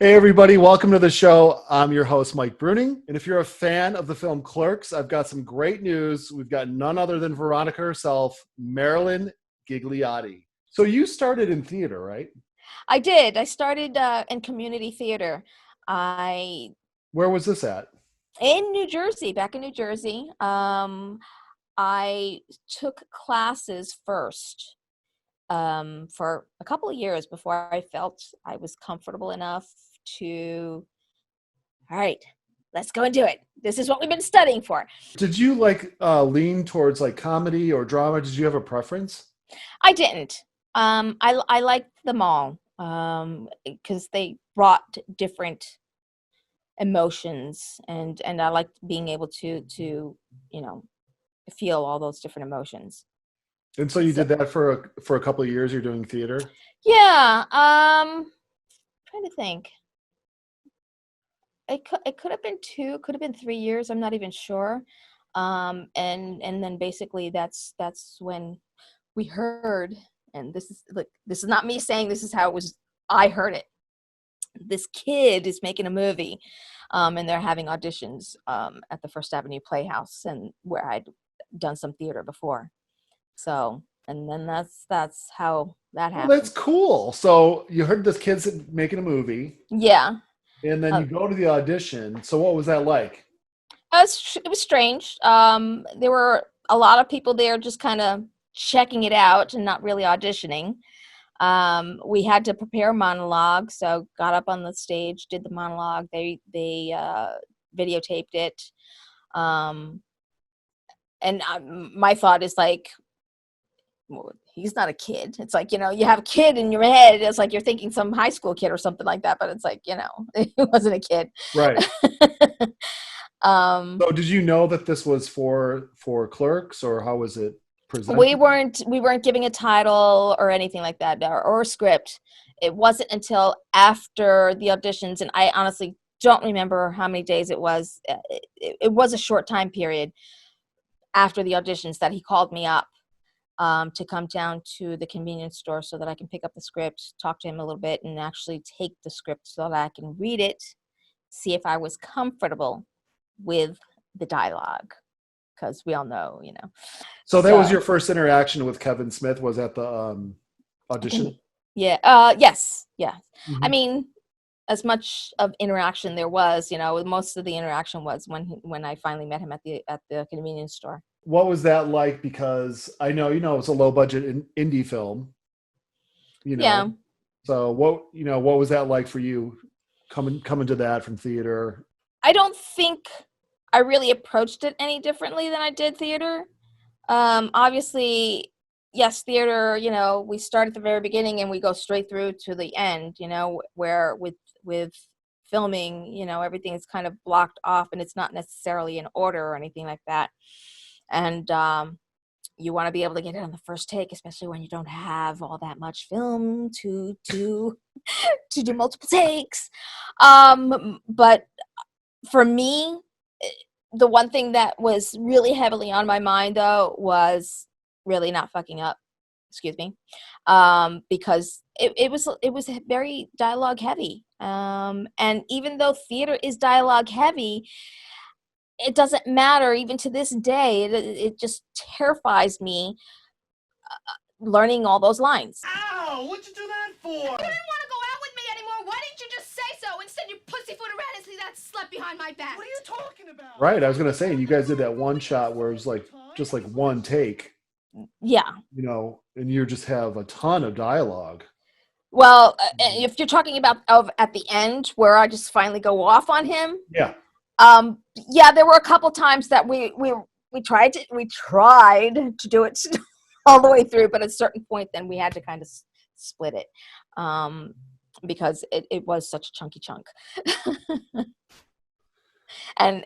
Hey everybody, welcome to the show. I'm your host, Mike Bruning. And if you're a fan of the film Clerks, I've got some great news. We've got none other than Veronica herself, Marilyn Ghigliotti. So you started in theater, right? I did. I started in community theater. I Where was this at? in New Jersey, back in New Jersey. I took classes first for a couple of years before I felt I was comfortable enough to, all right, let's go and do it. This is what we've been studying for. Did you lean towards like comedy or drama? Did you have a preference? I didn't. I liked them all because they brought different emotions, and I liked being able to you know feel all those different emotions. And so you So did that for a couple of years. You're doing theater. yeah, trying to think. It could have been 2, could have been 3 years. I'm not even sure. And then basically that's when we heard, and this is not me saying this is how it was. I heard it. This kid is making a movie, and they're having auditions at the First Avenue Playhouse, and where I'd done some theater before. So, and then that's how that Well, that's happened. cool. So you heard this kid's making a movie, Yeah, and then uh, you go to the audition. So what was that like? it was strange. There were a lot of people there just kind of checking it out and not really auditioning. We had to prepare a monologue, so got up on the stage, did the monologue. They videotaped it, um, and my thought is like, well, he's not a kid. It's like, you have a kid in your head. It's like you're thinking some high school kid or something like that, but it's like, he wasn't a kid. Right. um, So did you know that this was for Clerks, or how was it we presented? weren't giving a title or anything like that, or a script. It wasn't until after the auditions, and I honestly don't remember how many days it was. It was a short time period after the auditions that he called me up to come down to the convenience store so that I can pick up the script, talk to him a little bit, and actually take the script so that I can read it, see if I was comfortable with the dialogue, because we all know. So that was So your first interaction with Kevin Smith, was at the audition? yeah, yes, yeah. I Hmm. mean, as much of interaction there was, most of the interaction was when I finally met him at the convenience store. What was that like? Because I know, it's a low budget indie film, you know. Yeah, So what was that like for you coming to that from theater? I don't think I really approached it any differently than I did theater. Obviously, yes, theater, we start at the very beginning and we go straight through to the end, where with filming, everything is kind of blocked off and it's not necessarily in order or anything like that. And you want to be able to get it on the first take, especially when you don't have all that much film to to do multiple takes. But for me, the one thing that was really heavily on my mind though was really not fucking up. Excuse me, because it was very dialogue heavy. And even though theater is dialogue heavy, it doesn't matter. Even to this day, it just terrifies me learning all those lines. Ow! What'd you do that for? You didn't want to go out with me anymore. Why didn't you just say so? Instead, you pussyfoot around and see that slut behind my back. What are you talking about? Right. I was gonna say, and you guys did that one shot where it was like just like one take, Yeah. and you just have a ton of dialogue. Well, if you're talking about at the end where I just finally go off on him, Yeah. yeah, there were a couple times that we tried to do it all the way through, but at a certain point, then we had to kind of split it, because it was such a chunky chunk, and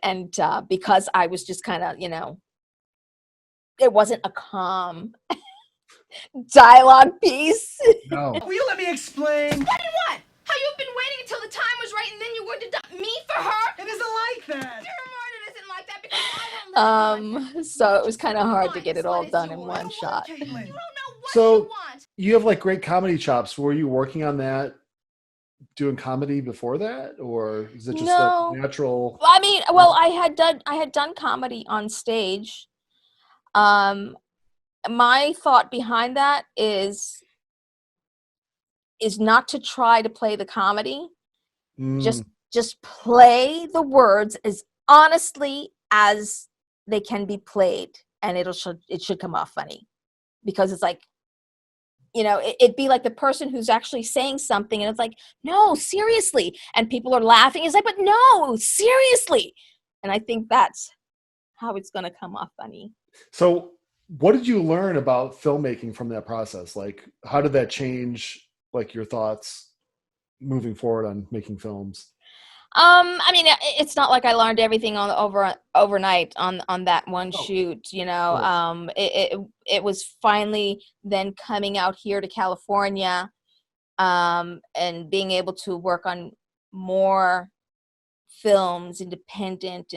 because I was just kind of, it wasn't a calm dialogue piece. No. Will you let me explain? What do you want? How you've been waiting until the time was right and then you're going to dump me for her? It isn't like that. Dear Martin, it isn't like that because I won't let you. So it was kind of hard to get it all done in one shot. Caitlin. You don't know what you So want. you have like great comedy chops. Were you working on that, doing comedy before that, or is it just No. a natural? I mean, well, I had done comedy on stage. My thought behind that is not to try to play the comedy. Mm, Just play the words as honestly as they can be played, and it should come off funny, because it's like, it'd be like the person who's actually saying something and it's like, no, seriously, and people are laughing. It's like, but no, seriously. And I think that's how it's going to come off funny. so what did you learn about filmmaking from that process? Like, how did that change, like, your thoughts moving forward on making films? I mean, it's not like I learned everything overnight on that one Oh, shoot. of course. It was finally then coming out here to California, and being able to work on more films, independent,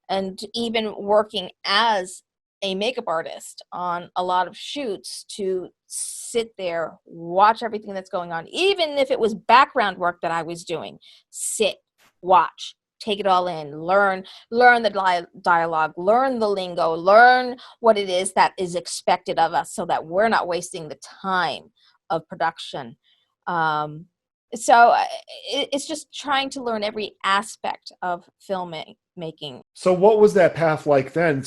and even working as a makeup artist on a lot of shoots, to sit there, watch everything that's going on, even if it was background work that I was doing. Sit, watch, take it all in, learn the dialogue, learn the lingo, learn what it is that is expected of us, so that we're not wasting the time of production. It's just trying to learn every aspect of filmmaking. So what was that path like then?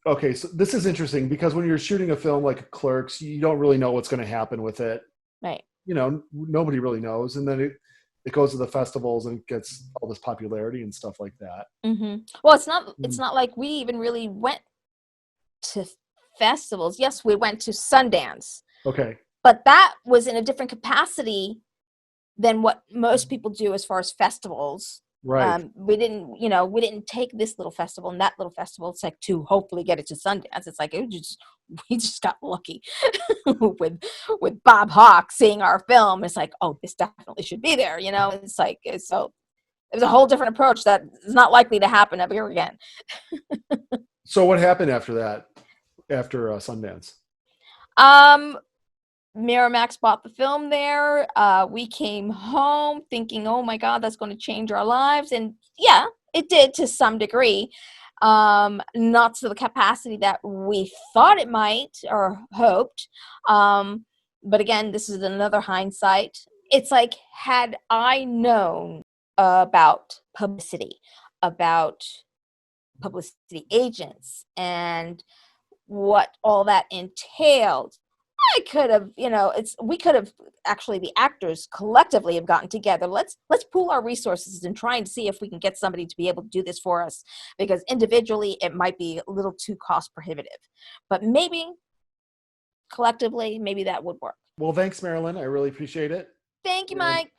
Okay, so this is interesting because when you're shooting a film like Clerks, you don't really know what's going to happen with it. Right. Nobody really knows. And then it goes to the festivals and gets all this popularity and stuff like that. Well, it's Mm, not like we even really went to festivals. Yes, we went to Sundance, okay. but that was in a different capacity than what most people do as far as festivals. Right. We didn't take this little festival and that little festival. It's like to hopefully get it to Sundance. It's like we just got lucky with Bob Hawke seeing our film. It's like, oh, this definitely should be there. It's like, so it was a whole different approach that is not likely to happen ever again. So what happened after that, after Sundance? Um, Miramax bought the film there. We came home thinking, oh my God, that's going to change our lives. And yeah, it did to some degree. Not to the capacity that we thought it might or hoped. But again, this is another hindsight. It's like, had I known about about publicity agents, and what all that entailed, I could have, we could have actually, the actors collectively have gotten together. Let's pool our resources and try and see if we can get somebody to be able to do this for us, because individually it might be a little too cost prohibitive, but maybe collectively, maybe that would work. Well, thanks, Marilyn. I really appreciate it. Thank you, And Mike.